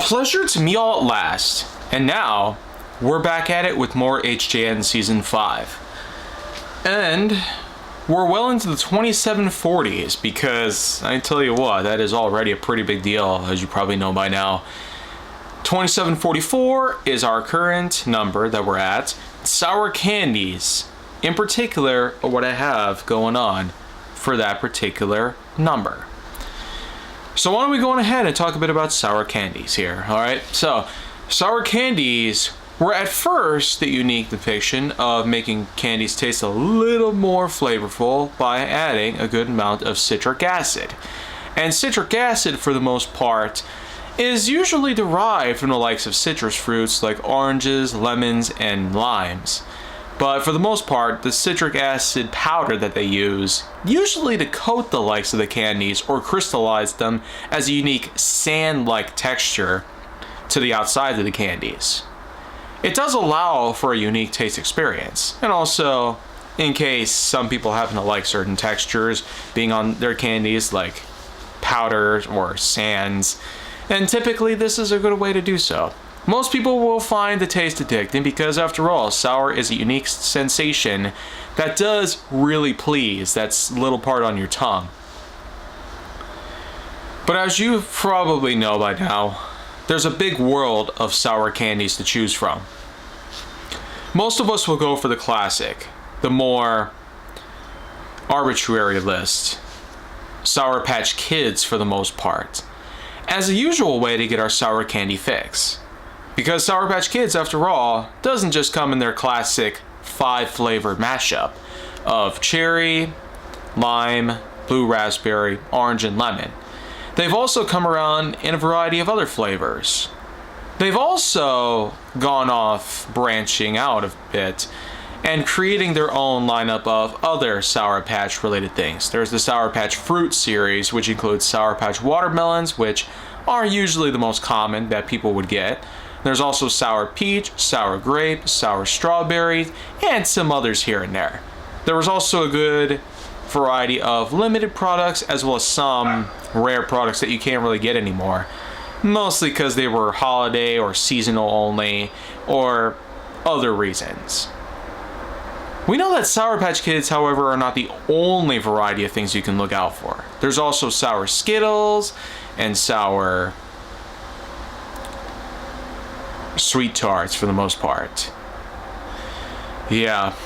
pleasure to meet all at last. And now, we're back at it with more HJN Season 5. And we're well into the 2740s because, I tell you what, that is already a pretty big deal, as you probably know by now. 2744 is our current number that we're at. Sour candies, in particular, are what I have going on for that particular number. So why don't we go on ahead and talk a bit about sour candies here, alright? So, sour candies were at first the unique depiction of making candies taste a little more flavorful by adding a good amount of citric acid. And citric acid, for the most part, is usually derived from the likes of citrus fruits like oranges, lemons, and limes. But for the most part, the citric acid powder that they use, usually to coat the likes of the candies or crystallize them as a unique sand-like texture to the outside of the candies. It does allow for a unique taste experience, and also, in case some people happen to like certain textures being on their candies, like powders or sands, and typically this is a good way to do so. Most people will find the taste addicting because, after all, sour is a unique sensation that does really please that little part on your tongue. But as you probably know by now, there's a big world of sour candies to choose from. Most of us will go for the classic, the more arbitrary list. Sour Patch Kids for the most part, as a usual way to get our sour candy fix. Because Sour Patch Kids, after all, doesn't just come in their classic 5-flavored mashup of cherry, lime, blue raspberry, orange, and lemon. They've also come around in a variety of other flavors. They've also gone off branching out a bit and creating their own lineup of other Sour Patch related things. There's the Sour Patch Fruit series, which includes Sour Patch Watermelons, which are usually the most common that people would get. There's also Sour Peach, Sour Grape, Sour Strawberry, and some others here and there. There was also a good variety of limited products as well as some rare products that you can't really get anymore. Mostly because they were holiday or seasonal only, or other reasons. We know that Sour Patch Kids, however, are not the only variety of things you can look out for. There's also Sour Skittles and Sour Sweet Tarts for the most part. Yeah,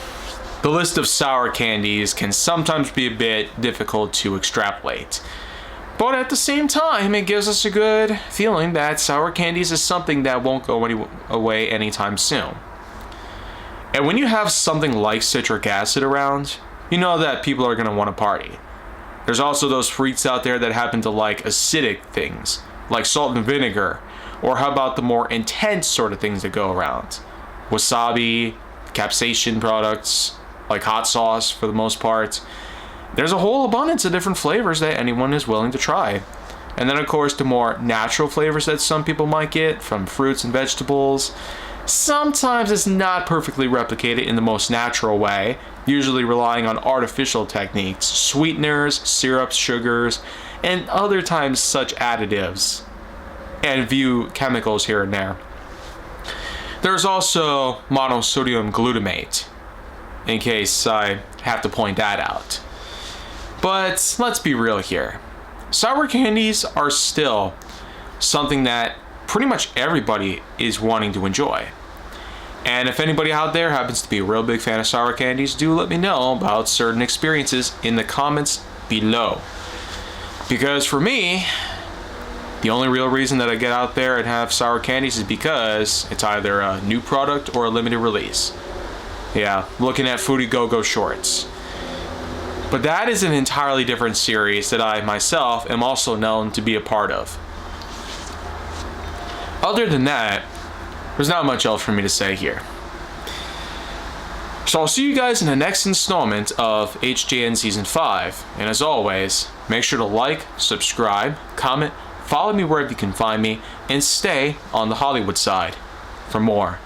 the list of sour candies can sometimes be a bit difficult to extrapolate. But at the same time, it gives us a good feeling that sour candies is something that won't go away anytime soon. And when you have something like citric acid around, you know that people are going to want to party. There's also those freaks out there that happen to like acidic things, like salt and vinegar, or how about the more intense sort of things that go around? Wasabi, capsaicin products, like hot sauce for the most part. There's a whole abundance of different flavors that anyone is willing to try. And then of course the more natural flavors that some people might get from fruits and vegetables. Sometimes it's not perfectly replicated in the most natural way, usually relying on artificial techniques, sweeteners, syrups, sugars, and other times such additives, and few chemicals here and there. There's also monosodium glutamate, in case I have to point that out. But let's be real here. Sour candies are still something that pretty much everybody is wanting to enjoy. And if anybody out there happens to be a real big fan of sour candies, do let me know about certain experiences in the comments below. Because for me, the only real reason that I get out there and have sour candies is because it's either a new product or a limited release. Yeah, looking at Foodie Go-Go shorts. But that is an entirely different series that I myself am also known to be a part of. Other than that, there's not much else for me to say here. So I'll see you guys in the next installment of HJN Season 5. And as always, make sure to like, subscribe, comment, follow me wherever you can find me, and stay on the Hollywood side for more.